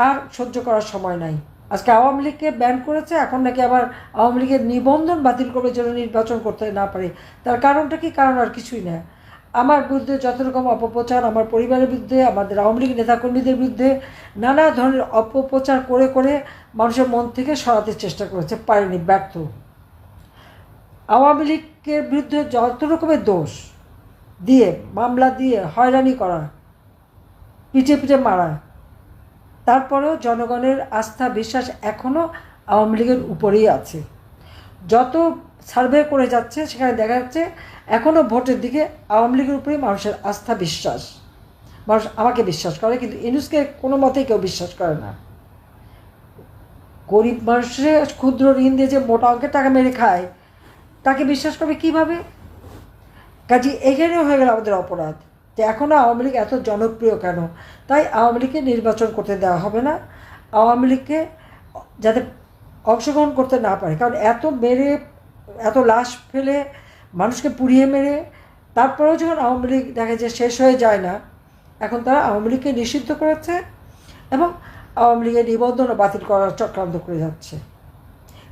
আর সহ্য করার সময় নাই। আজকে আওয়ামী লীগকে ব্যান করেছে, এখন নাকি আবার আওয়ামী লীগের নিবন্ধন বাতিল করবে যেন নির্বাচন করতে না পারে। তার কারণটা কি? কারণ আর কিছুই না। আমার বিরুদ্ধে যত রকম অপপ্রচার, আমার পরিবারের বিরুদ্ধে, আমাদের আওয়ামী লীগ নেতাকর্মীদের বিরুদ্ধে নানা ধরনের অপপ্রচার করে করে মানুষের মন থেকে সরাতে চেষ্টা করেছে, পারেনি, ব্যর্থ। আওয়ামী লীগের বিরুদ্ধে যত রকমের দোষ দিয়ে, মামলা দিয়ে হয়রানি করা, পিঠে পিঠে মারা, তারপরেও জনগণের আস্থা বিশ্বাস এখনও আওয়ামী লীগের উপরেই আছে। যত সার্ভে করে যাচ্ছে সেখানে দেখা যাচ্ছে এখনও ভোটের দিকে আওয়ামী লীগের উপরেই মানুষের আস্থা বিশ্বাস। মানুষ আমাকে বিশ্বাস করে, কিন্তু ইউনূসকে কোনো মতেই কেউ বিশ্বাস করে না। গরিব মানুষের ক্ষুদ্র ঋণ দিয়ে যে মোটা অঙ্কের টাকা মেরে খায়, তাকে বিশ্বাস করবে কীভাবে? কাজে এখানেও হয়ে গেল আমাদের অপরাধ যে এখনও আওয়ামী লীগ এত জনপ্রিয় কেন। তাই আওয়ামী লীগকে নির্বাচন করতে দেওয়া হবে না, আওয়ামী লীগকে যাতে অংশগ্রহণ করতে না পারে। কারণ এত মেরে, এত লাশ ফেলে, মানুষকে পুড়িয়ে মেরে, তারপরেও যখন আওয়ামী লীগ দেখে যে শেষ হয়ে যায় না, এখন তারা আওয়ামী লীগকে নিষিদ্ধ করেছে এবং আওয়ামী লীগের নিবন্ধনও বাতিল করার চক্রান্ত করে যাচ্ছে।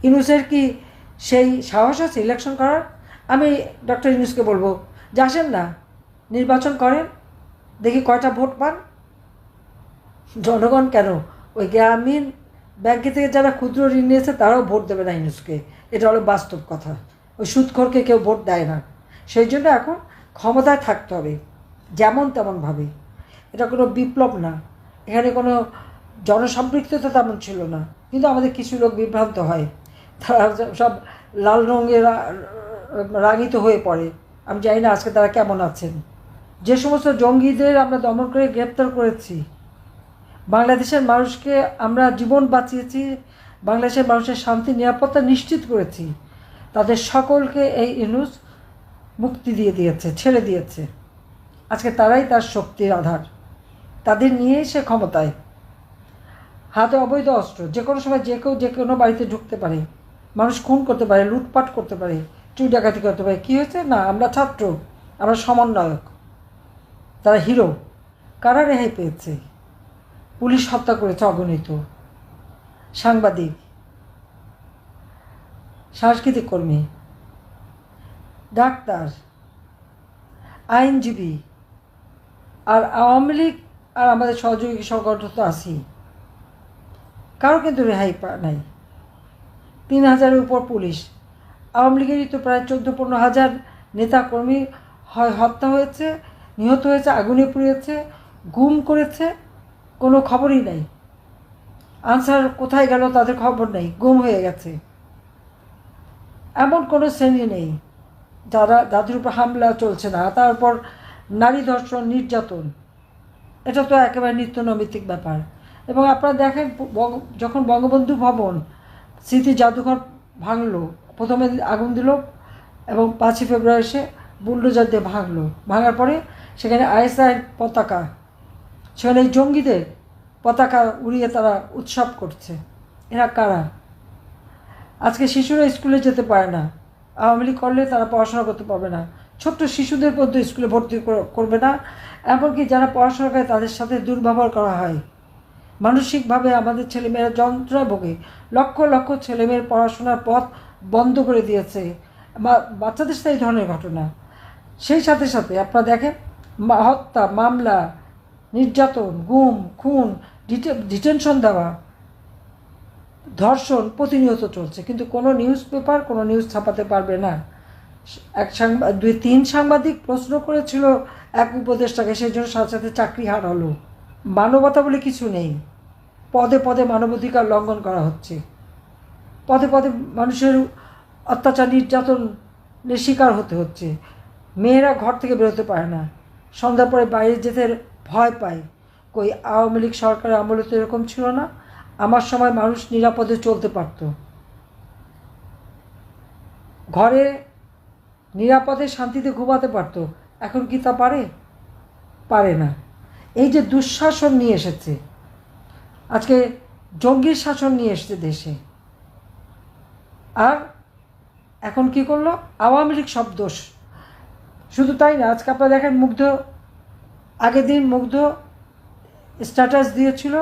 ইউনূসের কি সেই সাহস আছে ইলেকশন করার? আমি ডক্টর ইউনূসকে বলবো যে আসেন না, নির্বাচন করেন, দেখি কয়টা ভোট পান। জনগণ কেন, ওই গ্রামীণ ব্যাংকে থেকে যারা ক্ষুদ্র ঋণ নিয়েছে তারাও ভোট দেবে না ইউনূসকে। এটা হলো বাস্তব কথা। ওই সুদখোরকে কেউ ভোট দেয় না। সেই জন্য এখন ক্ষমতায় থাকতে হবে যেমন তেমনভাবে। এটা কোনো বিপ্লব না, এখানে কোনো জনসম্পৃক্ততা তেমন ছিল না। কিন্তু আমাদের কিছু লোক বিভ্রান্ত হয়, তারা সব লাল রঙে রাঙিত হয়ে পড়ে। আমি জানি না আজকে তারা কেমন আছেন। যে সমস্ত জঙ্গিদের আমরা দমন করে গ্রেপ্তার করেছি, বাংলাদেশের মানুষকে আমরা জীবন বাঁচিয়েছি, বাংলাদেশের মানুষের শান্তি নিরাপত্তা নিশ্চিত করেছি, তাদের সকলকে এই ইউনূস মুক্তি দিয়ে দিয়েছে, ছেড়ে দিয়েছে। আজকে তারাই তার শক্তির আধার, তাদের নিয়েই সে ক্ষমতায়। হাতে অবৈধ অস্ত্র, যে কোনো সময় যে কেউ যে কোনো বাড়িতে ঢুকতে পারে, মানুষ খুন করতে পারে, লুটপাট করতে পারে, চুরি ডাকাতি করতে পারে। কী হয়েছে? না, আমরা ছাত্র, আমরা সমন্বয়ক, তারা হিরো। কারা রেহাই পেয়েছে? পুলিশ হত্যা করেছে অগণিত, সাংবাদিক, সাংস্কৃতিক কর্মী, ডাক্তার, আইনজীবী। আর আওয়ামী লীগ আর আমাদের সহযোগী সংগঠন তো আছেই, কারো কিন্তু রেহাই নাই। ৩,০০০-এর উপর পুলিশ। আওয়ামী লীগেরই তো প্রায় ১৪-১৫,০০০ নেতাকর্মী হয় হত্যা হয়েছে, নিহত হয়েছে, আগুনে পুড়িয়েছে, গুম করেছে, কোনো খবরই নাই। আনসার কোথায় গেল তাদের খবর নেই, গুম হয়ে গেছে। এমন কোনো শ্রেণী নেই যাদের উপর হামলা চলছে না। তারপর নারী ধর্ষণ, নির্যাতন, এটা তো একেবারে নিত্য নৈমিত্তিক ব্যাপার। এবং আপনারা দেখেন, যখন বঙ্গবন্ধু ভবন স্মৃতি জাদুঘর ভাঙলো, প্রথমে আগুন দিল এবং ৫ই ফেব্রুয়ারি এসে বুলডোজার দিয়ে ভাঙলো। ভাঙার পরে সেখানে আইএসআইয়ের পতাকা, সেখানে এই জঙ্গিদের পতাকা উড়িয়ে তারা উৎসব করছে। এরা কারা? আজকে শিশুরা স্কুলে যেতে পারে না, আওয়ামী লীগ করলে তারা পড়াশোনা করতে পারবে না। ছোট্ট শিশুদের মধ্যে স্কুলে ভর্তি করবে না, এমনকি যারা পড়াশোনা করে তাদের সাথে দুর্ব্যবহার করা হয়। মানসিকভাবে আমাদের ছেলেমেয়েরা যন্ত্রণা ভোগে। লক্ষ লক্ষ ছেলেমেয়ের পড়াশোনার পথ বন্ধ করে দিয়েছে বাচ্চাদের সাথে এই ধরনের ঘটনা। সেই সাথে সাথে আপনারা দেখেন, হত্যা, মামলা, নির্যাতন, গুম, খুন, ডিটেনশন দেওয়া, ধর্ষণ প্রতিনিয়ত চলছে। কিন্তু কোনো নিউজ পেপার কোনো নিউজ ছাপাতে পারবে না। এক 2-3 সাংবাদিক প্রশ্ন করেছিল এক উপদেষ্টাকে, সেই জন্য সাথে সাথে চাকরি হার হলো। মানবতা বলে কিছু নেই, পদে পদে মানবাধিকার লঙ্ঘন করা হচ্ছে, পদে পদে মানুষের অত্যাচার নির্যাতনের শিকার হতে হচ্ছে। মেয়েরা ঘর থেকে বেরোতে পারে না, সন্ধ্যার পরে বাইরে যেতে ভয় পায়। কই আওয়ামী লীগ সরকারের আমলে তো এরকম ছিল না। আমার সময় মানুষ নিরাপদে চলতে পারত, ঘরে নিরাপদে শান্তিতে ঘুমাতে পারত। এখন কি তা পারে? পারে না। এই যে দুঃশাসন নিয়ে এসেছে, আজকে জঙ্গির শাসন নিয়ে এসেছে দেশে। আর এখন কি করলো? আওয়ামী লীগ সব দোষ। শুধু তাই না, আজকে আপনারা দেখেন, আগের দিন মুগ্ধ স্ট্যাটাস দিয়েছিল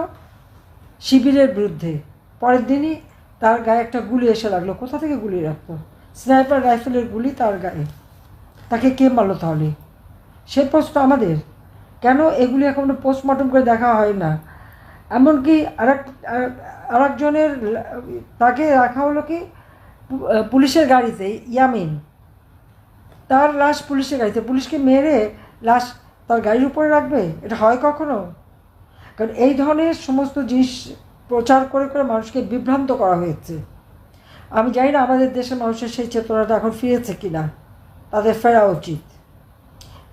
শিবিরের বিরুদ্ধে। পরের দিনই তার গায়ে একটা গুলি এসে লাগলো। কোথা থেকে গুলি রাখতো? স্নাইপার রাইফেলের গুলি তার গায়ে। তাকে কে মারলো তাহলে? সে প্রশ্ন আমাদের। কেন এগুলি এখনো পোস্টমর্টম করে দেখা হয় না? এমনকি আরেকজনের তাকে রাখা হলো কি পুলিশের গাড়িতে, ইয়ামিন, তার লাশ পুলিশের গাড়িতে। পুলিশকে মেরে লাশ তার গাড়ির উপরে রাখবে? এটা হয় কখনো? কারণ এই ধরনের সমস্ত জিনিস প্রচার করে করে মানুষকে বিভ্রান্ত করা হয়েছে। আমি জানি না আমাদের দেশের মানুষের সেই চেতনাটা এখন ফিরেছে কিনা, তাদের ফেরা উচিত।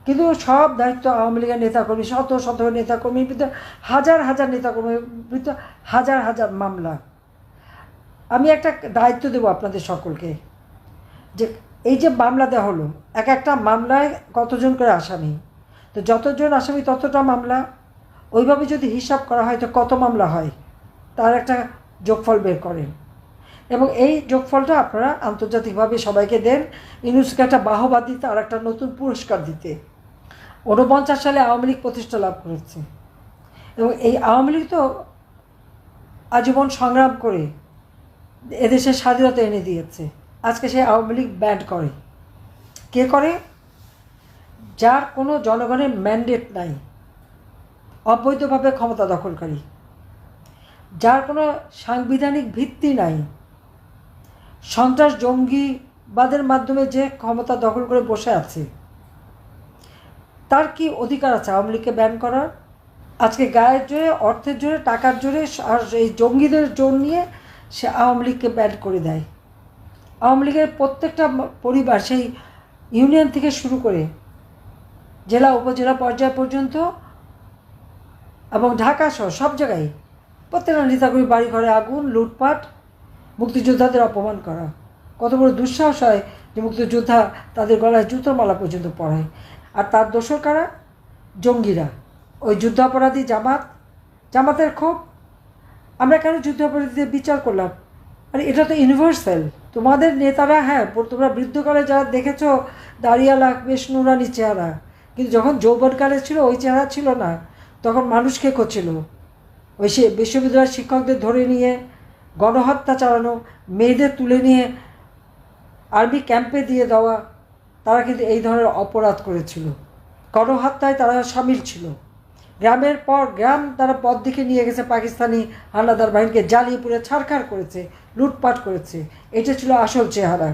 কিন্তু সব দায়িত্ব আওয়ামী লীগের নেতাকর্মী, শত শত নেতাকর্মীর বিরুদ্ধে, হাজার হাজার নেতাকর্মীর বিরুদ্ধে হাজার হাজার মামলা। আমি একটা দায়িত্ব দেবো আপনাদের সকলকে, যে এই যে মামলা দেওয়া হলো, এক একটা মামলায় কতজন করে আসামি, তো যতজন আসামি ততটা মামলা, ওইভাবে যদি হিসাব করা হয় তো কত মামলা হয়, তার একটা যোগফল বের করেন এবং এই যোগফলটা আপনারা আন্তর্জাতিকভাবে সবাইকে দেন। ইউনেস্কোকে একটা বাহবা দিতে আর একটা নতুন পুরস্কার দিতে। 49 সালে আওয়ামী লীগ প্রতিষ্ঠা লাভ করেছে এবং এই আওয়ামী লীগ তো আজীবন সংগ্রাম করে এদেশের স্বাধীনতা এনে দিয়েছে। আজকে সেই আওয়ামী লীগ ব্যান্ড করে। কে করে? যার কোনো জনগণের ম্যান্ডেট নাই, অবৈধভাবে ক্ষমতা দখলকারী, যার কোনো সাংবিধানিক ভিত্তি নাই, সন্ত্রাস জঙ্গিবাদের মাধ্যমে যে ক্ষমতা দখল করে বসে আছে, তার কি অধিকার আছে আওয়ামী লীগকে ব্যান করার? আজকে গায়ের জোরে, অর্থের জোরে, টাকার জোরে আর এই জঙ্গিদের জোর নিয়ে সে আওয়ামী লীগকে ব্যান করে দেয়। আওয়ামী লীগের প্রত্যেকটা পরিবার, সেই ইউনিয়ন থেকে শুরু করে জেলা উপজেলা পর্যায় পর্যন্ত এবং ঢাকা সহ সব জায়গায় প্রত্যেকটা নেতাকর্মী বাড়ি ঘরে আগুন, লুটপাট, মুক্তিযোদ্ধাদের অপমান করা। কত বড় দুঃসাহস হয় যে মুক্তিযোদ্ধা তাদের গলায় জুতোর মালা পর্যন্ত পরায়। আর তার দোসর কারা? জঙ্গিরা, ওই যুদ্ধাপরাধী জামাতের ক্ষোভ। আমরা কেন যুদ্ধাপরাধীদের বিচার করলাম? আরে এটা তো ইউনিভার্সাল। তোমাদের নেতারা, হ্যাঁ তোমরা বৃদ্ধকালে যারা দেখেছো দাড়িয়ালা বেশ নুরানি চেহারা, কিন্তু যখন যৌবনকালে ছিল ওই চেহারা ছিল না। তখন মানুষ কে করছিল? ওই সে বিশ্ববিদ্যালয়ের শিক্ষকদের ধরে নিয়ে গণহত্যা চালানো, মেয়েদের তুলে নিয়ে আর্মি ক্যাম্পে দিয়ে দেওয়া, তারা কিন্তু এই ধরনের অপরাধ করেছিল। গণহত্যায় তারা সামিল ছিল। গ্রামের পর গ্রাম তারা পথ দিকে নিয়ে গেছে, পাকিস্তানি হানাদার বাহিনীকে জ্বালিয়ে পুড়ে ছারখার করেছে, লুটপাট করেছে। এটা ছিল আসল চেহারা।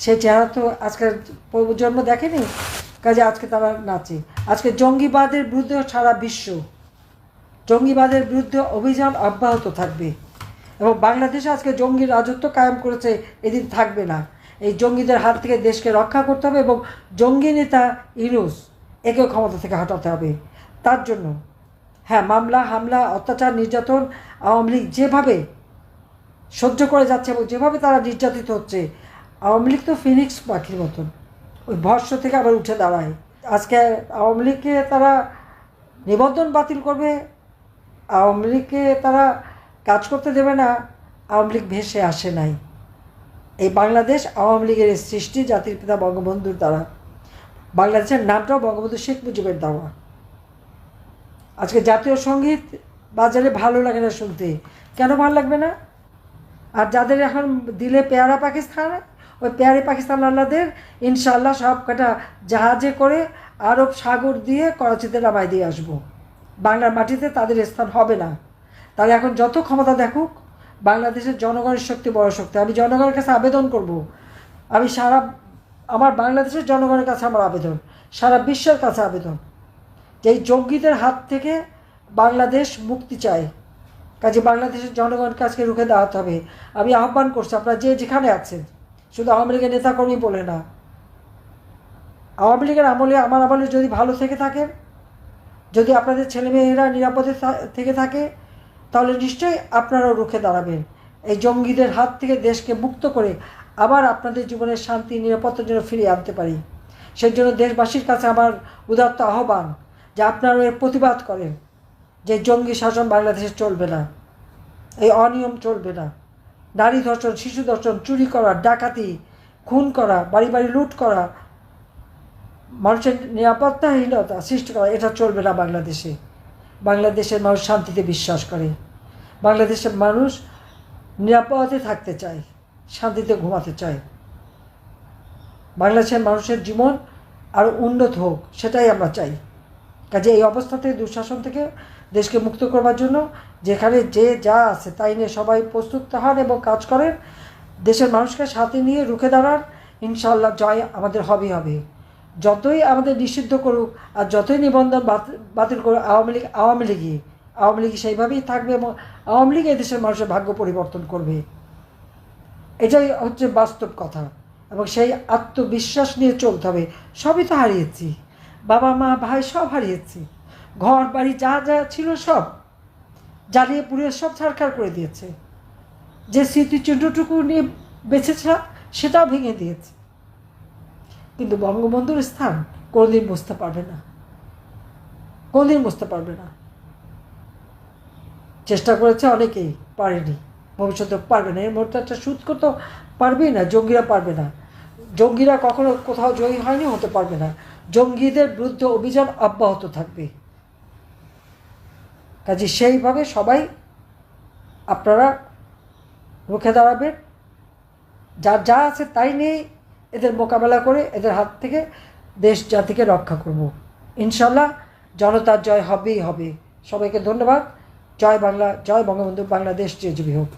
সেই চেহারা তো আজকের প্রজন্ম দেখেনি, কাজে আজকে তারা নাচে। আজকে জঙ্গিবাদের বিরুদ্ধে সারা বিশ্ব জঙ্গিবাদের বিরুদ্ধে অভিযান অব্যাহত থাকবে এবং বাংলাদেশে আজকে জঙ্গি রাজত্ব কায়েম করেছে, এদিন থাকবে না। এই জঙ্গিদের হাত থেকে দেশকে রক্ষা করতে হবে এবং জঙ্গি নেতা ইউনূস একেও ক্ষমতা থেকে হটাতে হবে। তার জন্য হ্যাঁ, মামলা, হামলা, অত্যাচার, নির্যাতন আওয়ামী লীগ যেভাবে সহ্য করে যাচ্ছে এবং যেভাবে তারা নির্যাতিত হচ্ছে, আওয়ামী লীগ তো ফিনিক্স পাখির মতন ওই ভস্ম থেকে আবার উঠে দাঁড়ায়। আজকে আওয়ামী লীগকে তারা নিবন্ধন বাতিল করবে, আওয়ামী লীগকে তারা কাজ করতে দেবে না। আওয়ামী লীগ ভেসে আসে নাই। এই বাংলাদেশ আওয়ামী লীগের সৃষ্টি, জাতির পিতা বঙ্গবন্ধুর দ্বারা। বাংলাদেশের নামটাও বঙ্গবন্ধু শেখ মুজিবের দেওয়া। আজকে জাতীয় সঙ্গীত বাজারে ভালো লাগে না শুনতে। কেন ভালো লাগবে না? আর যাদের এখন দিলে পেয়ারা পাকিস্তান, ওই পেয়ারে পাকিস্তান আল্লাদের ইনশাআল্লাহ সব কটা জাহাজে করে আরব সাগর দিয়ে করাচিতে নামাই দিয়ে আসবো। বাংলার মাটিতে তাদের স্থান হবে না। তারা এখন যত ক্ষমতা দেখুক, বাংলাদেশের জনগণের শক্তি বড় শক্তি। আমি জনগণের কাছে আবেদন করব, আমি আমার বাংলাদেশের জনগণের কাছে আমার আবেদন, সারা বিশ্বের কাছে আবেদন, যে এই জঙ্গিদের হাত থেকে বাংলাদেশ মুক্তি চায়। কাজে বাংলাদেশের জনগণকে আজকে রুখে দাঁড়াতে হবে। আমি আহ্বান করছি, আপনারা যে যেখানে আছেন, শুধু আওয়ামী লীগের নেতাকর্মী বলে না, আওয়ামী লীগের আমলে, আমার আমলে যদি ভালো থেকে থাকেন, যদি আপনাদের ছেলেমেয়েরা নিরাপদে থেকে থাকে, তাহলে নিশ্চয়ই আপনারাও রুখে দাঁড়াবেন। এই জঙ্গিদের হাত থেকে দেশকে মুক্ত করে আবার আপনাদের জীবনের শান্তি নিরাপত্তার জন্য ফিরিয়ে আনতে পারি। সেই জন্য দেশবাসীর কাছে আমার উদাত্ত আহ্বান যে আপনারা এর প্রতিবাদ করেন, যে জঙ্গি শাসন বাংলাদেশে চলবে না, এই অনিয়ম চলবে না। নারী ধর্ষণ, শিশু ধর্ষণ, চুরি করা, ডাকাতি, খুন করা, বাড়ি বাড়ি লুট করা, মানুষের নিরাপত্তাহীনতা সৃষ্টি করা, এটা চলবে না বাংলাদেশে। বাংলাদেশের মানুষ শান্তিতে বিশ্বাস করে। বাংলাদেশের মানুষ নিরাপদে থাকতে চায়, শান্তিতে ঘুমাতে চায়। বাংলাদেশের মানুষের জীবন আরও উন্নত হোক, সেটাই আমরা চাই। কাজে এই অবস্থা থেকে, দুঃশাসন থেকে দেশকে মুক্ত করবার জন্য যেখানে যে যা আছে তাই নিয়ে সবাই প্রস্তুত হন এবং কাজ করেন। দেশের মানুষকে সাথে নিয়ে রুখে দাঁড়ান। ইনশাআল্লাহ জয় আমাদের হবেই হবে। যতই আমাদের নিষিদ্ধ করুক আর যতই নিবন্ধন বাতিল করুক আওয়ামী লীগ সেইভাবেই থাকবে এবং আওয়ামী লীগ এই দেশের মানুষের ভাগ্য পরিবর্তন করবে। এটাই হচ্ছে বাস্তব কথা। এবং সেই আত্মবিশ্বাস নিয়ে চলতে হবে। সবই তো হারিয়েছি, বাবা মা ভাই সব হারিয়েছি, ঘর বাড়ি যা যা ছিল সব জ্বালিয়ে পুড়িয়ে সব ছাড়খাড় করে দিয়েছে। যে স্মৃতিচিহ্নটুকু নিয়ে বেঁচেছিলাম সেটাও ভেঙে দিয়েছে। কিন্তু বঙ্গবন্ধুর স্থান কোনোদিন বুঝতে পারবে না, কোনোদিন বুঝতে পারবে না। চেষ্টা করেছে অনেকেই, পারেনি, ভবিষ্যতে পারবে না। এর মুহূর্তে একটা সুদ করতে পারবেই না, জঙ্গিরা পারবে না। জঙ্গিরা কখনো কোথাও জয়ী হয়নি, হতে পারবে না। জঙ্গিদের বিরুদ্ধে অভিযান অব্যাহত থাকবে। কাজে সেইভাবে সবাই আপনারা রুখে দাঁড়াবেন। যার যা আছে তাই নিয়েই এদের মোকাবেলা করে এদের হাত থেকে দেশ জাতিকে রক্ষা করব। ইনশাল্লাহ জনতার জয় হবেই হবে। সবাইকে ধন্যবাদ। জয় বাংলা, জয় বঙ্গবন্ধু, বাংলাদেশ চিরজীবী হোক।